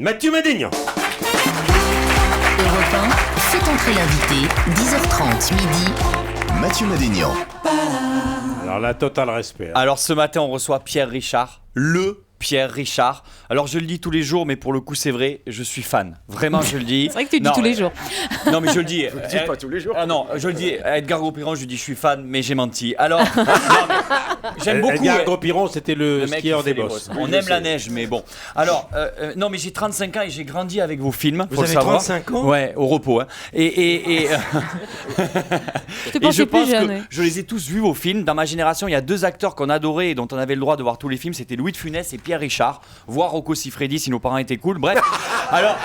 Mathieu Madénian. Europe 1, fait entrer l'invité, 10h30 midi. Mathieu Madénian. Alors là, total respect. Alors ce matin, on reçoit Pierre Richard, le Pierre Richard. Alors je le dis tous les jours, mais pour le coup c'est vrai, je suis fan. Vraiment, je le dis. C'est vrai que tu le dis tous les jours. Non, mais je le dis. Vous le dites pas tous les jours. Ah non, je le dis. À Edgar Gros-Piron, je lui dis je suis fan, mais j'ai menti. Alors, non, mais j'aime beaucoup. Edgar Gros-Piron, c'était le mec skieur qui fait des les bosses. On aime la neige, mais bon. Alors, non, mais j'ai 35 ans et j'ai grandi avec vos films. Vous faut avez le savoir. 35 ans ? Ouais, au repos. Hein. Et Je te Et pensais je plus pense jeune. que Ouais. je les ai tous vus vos films. Dans ma génération, il y a deux acteurs qu'on adorait et dont on avait le droit de voir tous les films. C'était Louis de Funès et Pierre Richard, voire Rocco Siffredi si nos parents étaient cool. Bref, alors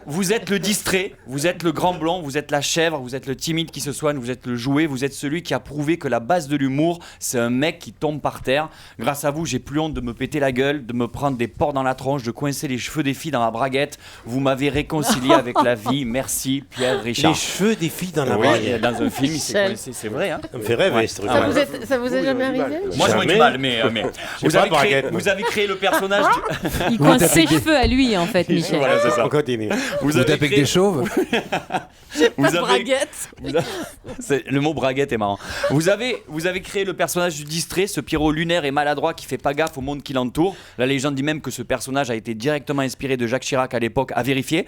vous êtes le distrait, vous êtes le grand blond, vous êtes la chèvre, vous êtes le timide qui se soigne, vous êtes le jouet, vous êtes celui qui a prouvé que la base de l'humour, c'est un mec qui tombe par terre. Grâce à vous, j'ai plus honte de me péter la gueule, de me prendre des porcs dans la tronche, de coincer les cheveux des filles dans la braguette. Vous m'avez réconcilié avec la vie. Merci Pierre Richard. Les cheveux des filles dans la Oui, braguette. dans un film, il s'est Michel. coincé, c'est vrai. Hein. Ça me fait rêver Ouais. ce truc. Ça vous est jamais arrivé? Moi j'aurais du Jamais. mal, mais J'ai vous, pas avez de braguette, moi. vous avez créé le personnage. Il coince ses cheveux à lui, en fait, Michel. Voilà, c'est ça. On continue. Vous Vous tapez que des chauves. vous avez- Braguette. Le mot braguette est marrant. Vous avez créé le personnage du distrait, ce Pierrot lunaire et maladroit qui fait pas gaffe au monde qui l'entoure. La légende dit même que ce personnage a été directement inspiré de Jacques Chirac à l'époque, à vérifier.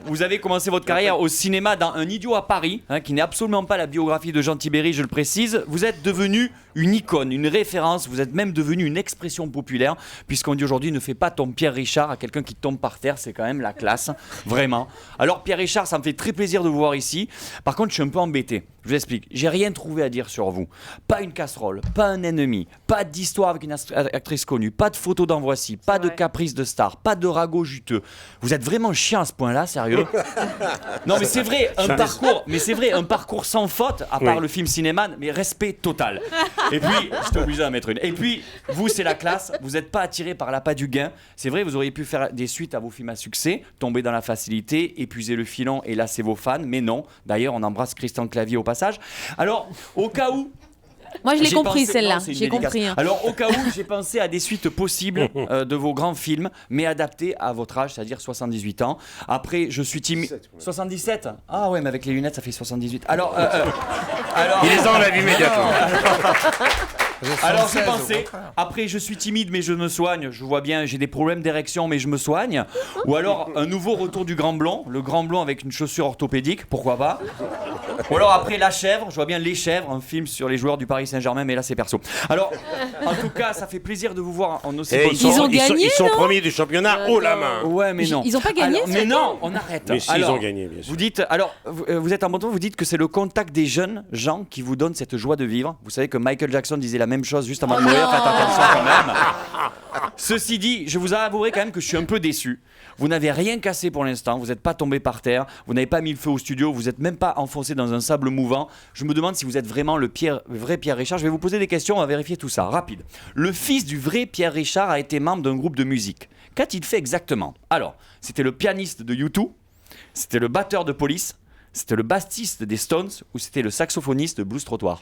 Vous avez commencé votre carrière au cinéma dans Un idiot à Paris, hein, qui n'est absolument pas la biographie de Jean Tibéri, je le précise. Vous êtes devenu une icône, une référence, vous êtes même devenu une expression populaire, puisqu'on dit aujourd'hui ne fais pas ton Pierre Richard à quelqu'un qui tombe par terre, c'est quand même la classe, vraiment. Alors Pierre Richard, ça me fait très plaisir de vous voir ici. Par contre, je suis un peu embêté. Je vous explique, j'ai rien trouvé à dire sur vous. Pas une casserole, pas un ennemi, pas d'histoire avec une actrice connue, pas de photo d'en voici, pas de caprice de star, pas de ragot juteux. Vous êtes vraiment chiant à ce point-là, sérieux? Non mais c'est vrai, un parcours sans faute, à part Oui. le film Cinéman, mais respect total. Et puis, j'étais obligé d'en mettre une. Et puis, vous, c'est la classe, vous n'êtes pas attiré par l'appât du gain. C'est vrai, vous auriez pu faire des suites à vos films à succès, tomber dans la facilité, épuiser le filon et lasser vos fans, mais non. D'ailleurs, on embrasse Christian Clavier au passage. Alors, au cas où... Moi, je l'ai J'ai compris, pensé- celle-là. non, c'est une J'ai dédicace. compris. Hein. Alors, au cas où, j'ai pensé à des suites possibles de vos grands films, mais adaptés à votre âge, c'est-à-dire 78 ans. Après, je suis timide. 77 ? Ah ouais, mais avec les lunettes, ça fait 78. Alors, Il les enlève immédiatement. alors j'ai pensé, après je suis timide mais je me soigne, je vois bien, j'ai des problèmes d'érection mais je me soigne. Ou alors un nouveau retour du grand blond, le grand blond avec une chaussure orthopédique, pourquoi pas. Ou alors après La Chèvre, je vois bien Les Chèvres, un film sur les joueurs du Paris Saint-Germain, mais là c'est perso. Alors, en tout cas, ça fait plaisir de vous voir en aussi bonne Ils ont forme. gagné, ils sont non premiers du championnat haut la main. Ouais, mais non. Ils ont pas gagné, Alors, ce mais week-end non, on arrête. Mais si, Alors, ils ont gagné, bien sûr. vous dites, alors, vous êtes en bon temps, vous dites que c'est le contact des jeunes gens qui vous donne cette joie de vivre. Vous savez que Michael Jackson disait la même chose juste avant de mourir. Faites attention quand même. Ceci dit, je vous avouerai quand même que je suis un peu déçu. Vous n'avez rien cassé pour l'instant, vous n'êtes pas tombé par terre, vous n'avez pas mis le feu au studio, vous n'êtes même pas enfoncé dans un sable mouvant. Je me demande si vous êtes vraiment le vrai Pierre Richard. Je vais vous poser des questions, on va vérifier tout ça. Rapide. Le fils du vrai Pierre Richard a été membre d'un groupe de musique. Qu'a-t-il fait exactement? Alors, c'était le pianiste de U2, c'était le batteur de Police, c'était le bassiste des Stones ou c'était le saxophoniste de Blues Trottoir?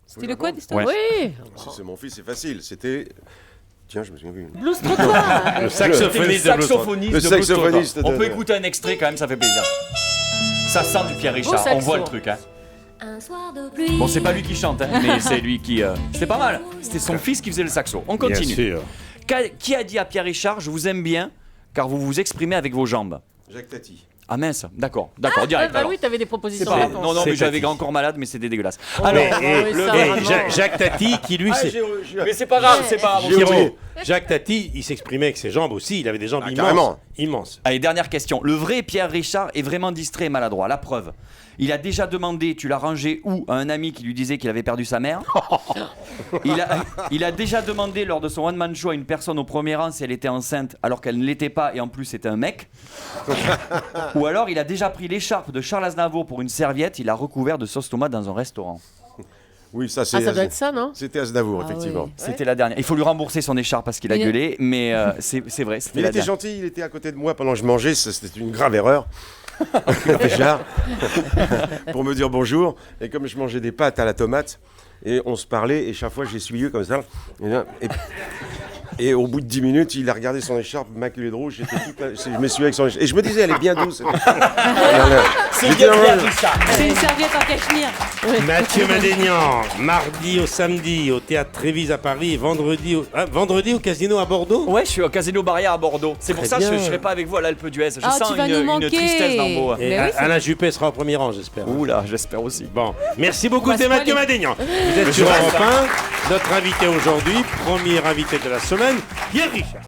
C'était le quoi? Ouais. Oui. Si c'est mon fils, c'est facile. C'était. Tiens, je me souviens plus. Blues Trottoir. Le saxophoniste de Blues. saxophoniste Le de Blues saxophoniste Trottoir. On de- peut écouter un extrait quand même, ça fait plaisir. Ça sent du Pierre Richard, saxo. on voit le truc. Hein. Un soir de pluie. Bon, c'est pas lui qui chante, hein, mais c'est lui qui. C'était pas mal. C'était son fils qui faisait le saxo. On Bien continue. sûr. Qui a dit à Pierre Richard, je vous aime bien, car vous vous exprimez avec vos jambes? Jacques Tati. Ah mince, d'accord, direct. Bah alors. oui, t'avais des C'est propositions. pas- Attends. non, non, C'est mais j'avais Tati. encore malade, mais c'était dégueulasse. Mais, Alors, et- oui, ça, et vraiment. Jacques Tati, qui lui, c'est. mais c'est pas grave, c'est pas grave. Pierrot, Jacques Tati, il s'exprimait avec ses jambes aussi. Il avait des jambes Ah, immenses. carrément. Immenses. Allez, dernière question. Le vrai Pierre Richard est vraiment distrait et maladroit. La preuve. Il a déjà demandé, tu l'as rangé où, à un ami qui lui disait qu'il avait perdu sa mère. Il a déjà demandé lors de son one-man show à une personne au premier rang si elle était enceinte alors qu'elle ne l'était pas et en plus c'était un mec. Ou alors il a déjà pris l'écharpe de Charles Aznavour pour une serviette, il a recouvert de sauce tomate dans un restaurant. Oui, ça c'est. Ah, ça doit être ça, non? C'était Aznavour, Ah, effectivement. oui. C'était la dernière. Il faut lui rembourser son écharpe parce qu'il a Il est- gueulé, mais c'est vrai, c'était Il la était dernière. gentil, il était à côté de moi pendant que je mangeais, c'était une grave erreur. Déjà, pour me dire bonjour. Et comme je mangeais des pâtes à la tomate, et on se parlait, et chaque fois j'essuyais comme ça. Et Et au bout de 10 minutes, il a regardé son écharpe maculée de rouge. Je me suis avec son écharpe. Et je me disais, elle est bien douce. C'est bien fait, Richard. C'est une serviette en cachemire. Mathieu Madénian, mardi au samedi au Théâtre Trévise à Paris et vendredi au Casino à Bordeaux. Ouais, je suis au Casino Barrière à Bordeaux. C'est pour Très ça que je bien. ne serai pas avec vous à l'Alpe d'Huez. Je Ah, sens tu vas nous une manquer. tristesse dans vos... Et Mais oui, c'est- Alain Juppé sera au premier rang, j'espère. Oula, j'espère aussi. Bon, merci beaucoup, On va c'est Mathieu spoiler. Madénian. Vous êtes sur Europe 1. Notre invité aujourd'hui, premier invité de la semaine, Pierre Richard.